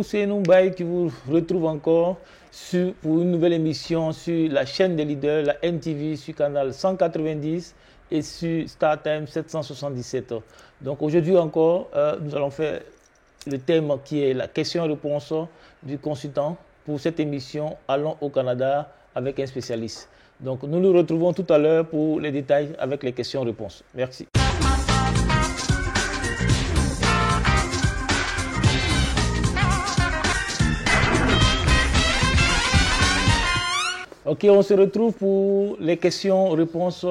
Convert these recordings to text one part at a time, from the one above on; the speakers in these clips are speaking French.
Bonjour, c'est Noumbaï qui vous retrouve encore pour une nouvelle émission sur la chaîne des leaders, la NTV, sur canal 190 et sur StarTime 777. Donc aujourd'hui encore, nous allons faire le thème qui est la question-réponse du consultant pour cette émission Allons au Canada avec un spécialiste. Donc nous nous retrouvons tout à l'heure pour les détails avec les questions-réponses. Merci. Ok, on se retrouve pour les questions-réponses.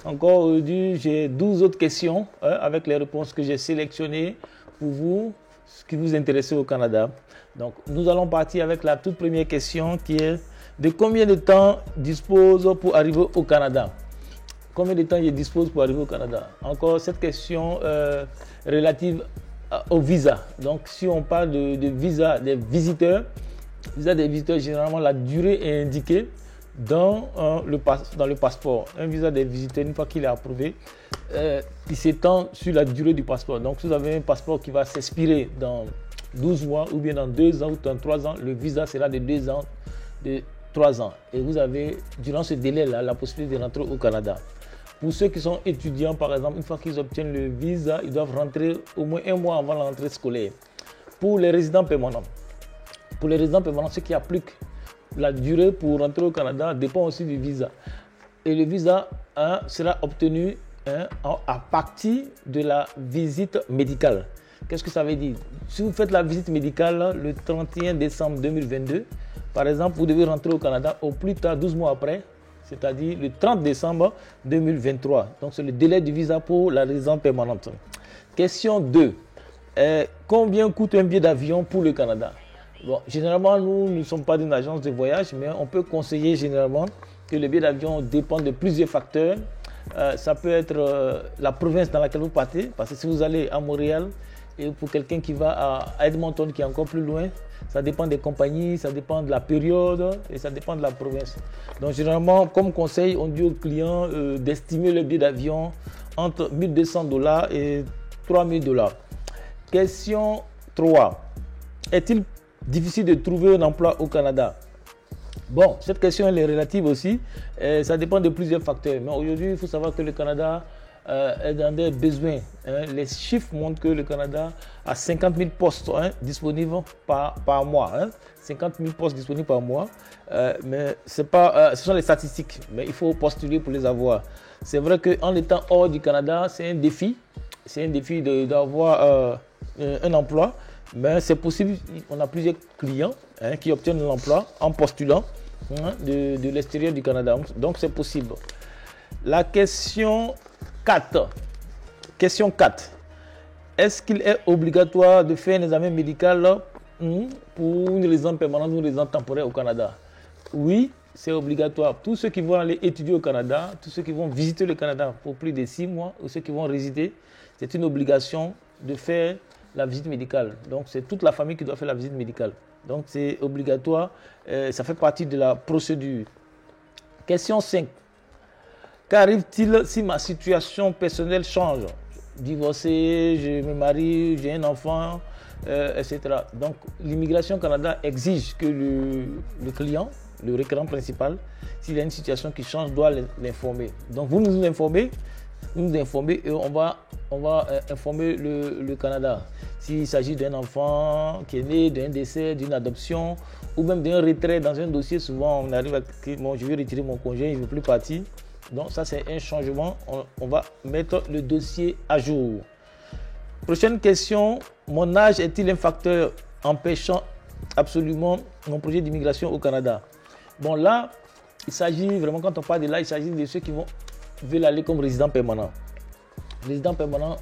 Encore aujourd'hui, j'ai 12 autres questions avec les réponses que j'ai sélectionnées pour vous, ce qui vous intéresse au Canada. Donc, nous allons partir avec la toute première question qui est de combien de temps dispose pour arriver au Canada? Combien de temps je dispose pour arriver au Canada? Encore cette question relative au visa. Donc, si on parle de visa des visiteurs, généralement, la durée est indiquée dans le passeport. Un visa des visiteurs, une fois qu'il est approuvé, il s'étend sur la durée du passeport. Donc, si vous avez un passeport qui va s'expirer dans 12 mois, ou bien dans 2 ans, ou dans 3 ans, le visa sera de 2 ans, de 3 ans. Et vous avez, durant ce délai-là, la possibilité de rentrer au Canada. Pour ceux qui sont étudiants, par exemple, une fois qu'ils obtiennent le visa, ils doivent rentrer au moins 1 mois avant la rentrée scolaire. Pour les résidents permanents, ceux qui appliquent la durée pour rentrer au Canada dépend aussi du visa. Et le visa sera obtenu à partir de la visite médicale. Qu'est-ce que ça veut dire? Si vous faites la visite médicale le 31 décembre 2022, par exemple, vous devez rentrer au Canada au plus tard 12 mois après, c'est-à-dire le 30 décembre 2023. Donc, c'est le délai du visa pour la résidence permanente. Question 2. Combien coûte un billet d'avion pour le Canada? Bon, généralement, nous ne sommes pas d'une agence de voyage, mais on peut conseiller généralement que le billet d'avion dépend de plusieurs facteurs. Ça peut être la province dans laquelle vous partez, parce que si vous allez à Montréal, et pour quelqu'un qui va à Edmonton, qui est encore plus loin, ça dépend des compagnies, ça dépend de la période et ça dépend de la province. Donc, généralement, comme conseil, on dit aux clients d'estimer le billet d'avion entre $1,200 et $3,000. Question 3. Est-il difficile de trouver un emploi au Canada? Bon, cette question elle est relative aussi. Ça dépend de plusieurs facteurs. Mais aujourd'hui, il faut savoir que le Canada est dans des besoins. Les chiffres montrent que le Canada a 50 000 postes disponibles par mois. 50 000 postes disponibles par mois. Mais ce sont les statistiques. Mais il faut postuler pour les avoir. C'est vrai qu'en étant hors du Canada, c'est un défi. C'est un défi d'avoir un emploi. Mais c'est possible, on a plusieurs clients qui obtiennent l'emploi en postulant de l'extérieur du Canada. Donc c'est possible. La question 4. Question 4. Est-ce qu'il est obligatoire de faire un examen médical pour une résidence permanente ou une résidence temporaire au Canada? Oui, c'est obligatoire. Tous ceux qui vont aller étudier au Canada, tous ceux qui vont visiter le Canada pour plus de 6 mois, ou ceux qui vont résider, c'est une obligation de faire la visite médicale. Donc, c'est toute la famille qui doit faire la visite médicale. Donc, c'est obligatoire. Ça fait partie de la procédure. Question 5. Qu'arrive-t-il si ma situation personnelle change? Divorcé, je me marie, j'ai un enfant, etc. Donc, l'immigration au Canada exige que le client, le requérant principal, s'il y a une situation qui change, doit l'informer. Donc, vous nous informez. Nous informer et on va informer le Canada. S'il s'agit d'un enfant qui est né, d'un décès, d'une adoption ou même d'un retrait dans un dossier, souvent on arrive à dire bon, je vais retirer mon congé, il ne veut plus partir. Donc ça c'est un changement, on va mettre le dossier à jour. Prochaine question, mon âge est-il un facteur empêchant absolument mon projet d'immigration au Canada? Bon là, il s'agit vraiment, quand on parle de là, il s'agit de ceux qui veulent aller comme résident permanent. Résident permanent,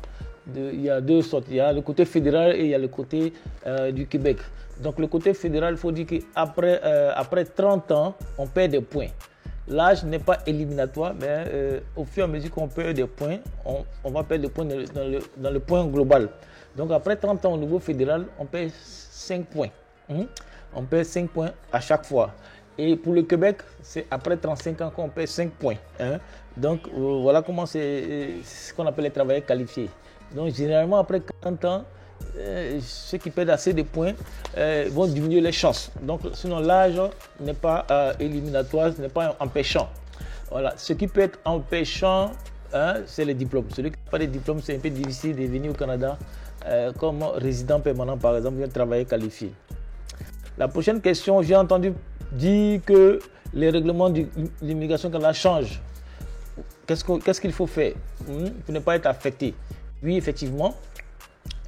il y a 2 sortes. Il y a le côté fédéral et il y a le côté du Québec. Donc le côté fédéral, il faut dire qu'après 30 ans, on perd des points. L'âge n'est pas éliminatoire, mais au fur et à mesure qu'on perd des points, on va perdre des points dans le point global. Donc après 30 ans au niveau fédéral, on perd 5 points. On perd 5 points à chaque fois. Et pour le Québec, c'est après 35 ans qu'on perd 5 points. Donc voilà comment c'est ce qu'on appelle les travailleurs qualifiés. Donc généralement après 40 ans, ceux qui perdent assez de points vont diminuer les chances. Donc, sinon, l'âge n'est pas éliminatoire, ce n'est pas empêchant. Voilà. Ce qui peut être empêchant, c'est les diplômes. Celui qui n'a pas de diplôme, c'est un peu difficile de venir au Canada comme résident permanent, par exemple, vient travailler qualifié. La prochaine question, j'ai entendu dire que les règlements de l'immigration au Canada changent. Qu'est-ce qu'il faut faire pour ne pas être affecté? Oui, effectivement,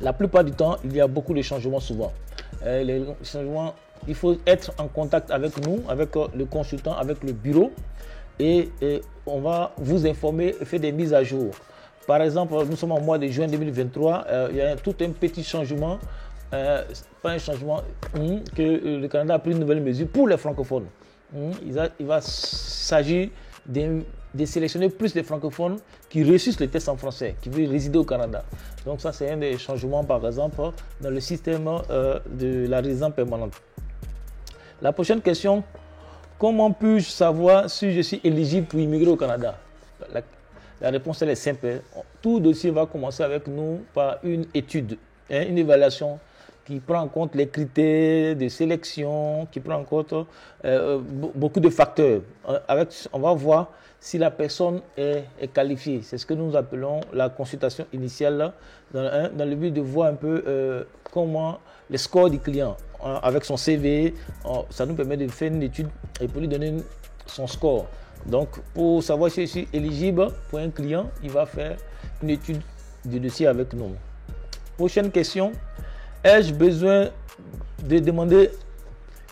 la plupart du temps, il y a beaucoup de changements souvent. Les changements, il faut être en contact avec nous, avec le consultant, avec le bureau et on va vous informer et faire des mises à jour. Par exemple, nous sommes en mois de juin 2023, il y a tout un petit changement, pas un changement, que le Canada a pris une nouvelle mesure pour les francophones. Il va s'agir de sélectionner plus de francophones qui réussissent le test en français, qui veulent résider au Canada. Donc ça, c'est un des changements, par exemple, dans le système de la résidence permanente. La prochaine question, comment puis-je savoir si je suis éligible pour immigrer au Canada? La réponse elle est simple. Tout dossier va commencer avec nous par une étude, une évaluation qui prend en compte les critères de sélection, qui prend en compte beaucoup de facteurs. On va voir si la personne est qualifiée. C'est ce que nous appelons la consultation initiale, dans le but de voir un peu comment les scores du client. Avec son CV, ça nous permet de faire une étude et pour lui donner son score. Donc, pour savoir si je suis éligible pour un client, il va faire une étude de dossier avec nous. Prochaine question. Ai-je besoin de demander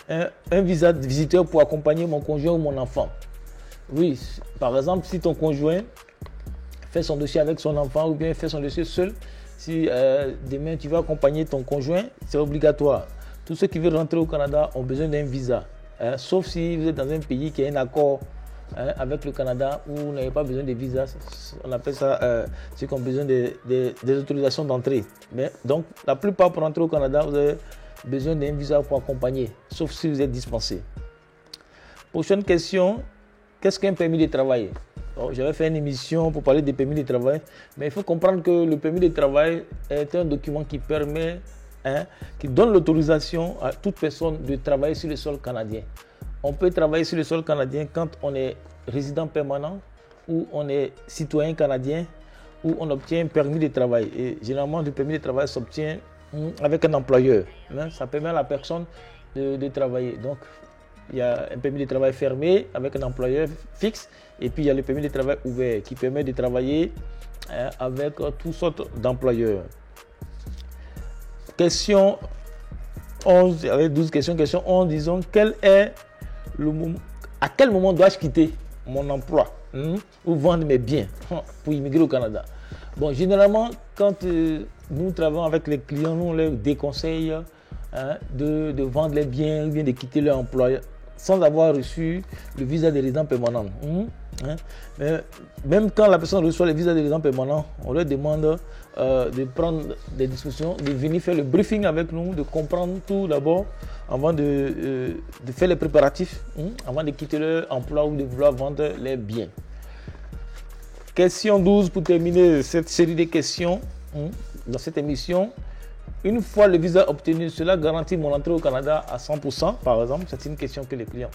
un visa de visiteur pour accompagner mon conjoint ou mon enfant? Oui, par exemple, si ton conjoint fait son dossier avec son enfant ou bien fait son dossier seul, si demain tu vas accompagner ton conjoint, c'est obligatoire. Tous ceux qui veulent rentrer au Canada ont besoin d'un visa, sauf si vous êtes dans un pays qui a un accord avec le Canada où vous n'avez pas besoin de visa. On appelle ça ceux qui ont besoin des autorisations d'entrée. Donc, la plupart pour rentrer au Canada, vous avez besoin d'un visa pour accompagner, sauf si vous êtes dispensé. Prochaine question, qu'est-ce qu'un permis de travail? J'avais fait une émission pour parler des permis de travail, mais il faut comprendre que le permis de travail est un document qui permet, qui donne l'autorisation à toute personne de travailler sur le sol canadien. On peut travailler sur le sol canadien quand on est résident permanent ou on est citoyen canadien ou on obtient un permis de travail. Et généralement, le permis de travail s'obtient avec un employeur. Ça permet à la personne de travailler. Donc, il y a un permis de travail fermé avec un employeur fixe et puis il y a le permis de travail ouvert qui permet de travailler avec toutes sortes d'employeurs. Question 11, avec 12 questions. Question 11, disons, à quel moment dois-je quitter mon emploi ou vendre mes biens pour immigrer au Canada? Bon, généralement, quand nous travaillons avec les clients, nous leur déconseille de vendre les biens ou bien de quitter leur emploi sans avoir reçu le visa de résident permanent. Mais même quand la personne reçoit le visa de résident permanent, on leur demande de prendre des discussions, de venir faire le briefing avec nous, de comprendre tout d'abord avant de faire les préparatifs, avant de quitter leur emploi ou de vouloir vendre les biens. Question 12 pour terminer cette série de questions dans cette émission. Une fois le visa obtenu, cela garantit mon entrée au Canada à 100%, par exemple. C'est une question que les clients.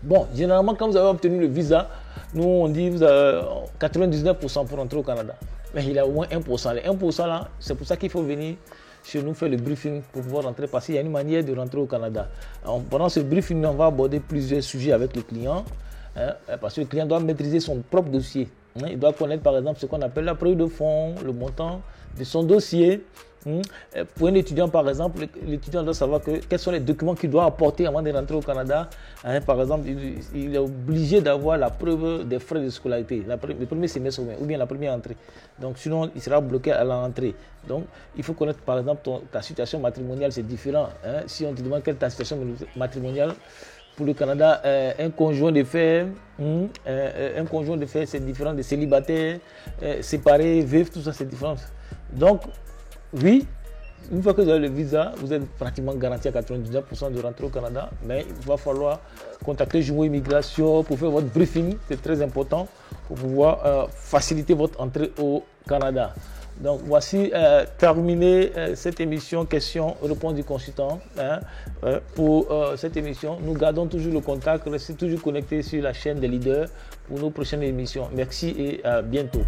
Bon, généralement, quand vous avez obtenu le visa, nous, on dit vous avez 99% pour entrer au Canada. Mais il y a au moins 1%. Les 1% là, c'est pour ça qu'il faut venir chez nous faire le briefing pour pouvoir rentrer, parce qu'il y a une manière de rentrer au Canada. Pendant ce briefing, on va aborder plusieurs sujets avec le client, parce que le client doit maîtriser son propre dossier. Il doit connaître, par exemple, ce qu'on appelle la preuve de fonds, le montant de son dossier. Pour un étudiant, par exemple, l'étudiant doit savoir quels sont les documents qu'il doit apporter avant de rentrer au Canada. Par exemple, il est obligé d'avoir la preuve des frais de scolarité, le premier semestre ou bien la première entrée. Donc, sinon, il sera bloqué à l'entrée. Donc, il faut connaître, par exemple, ta situation matrimoniale, c'est différent. Si on te demande quelle est ta situation matrimoniale, pour le Canada, un conjoint de fait, c'est différent de célibataire, séparé, veuf, tout ça, c'est différent. Donc, oui, une fois que vous avez le visa, vous êtes pratiquement garanti à 99% de rentrer au Canada, mais il va falloir contacter Jumeau Immigration pour faire votre briefing, c'est très important pour pouvoir faciliter votre entrée au Canada. Donc, voici terminé cette émission questions-réponses du consultant. Hein, pour cette émission, nous gardons toujours le contact. Restez toujours connectés sur la chaîne des leaders pour nos prochaines émissions. Merci et à bientôt.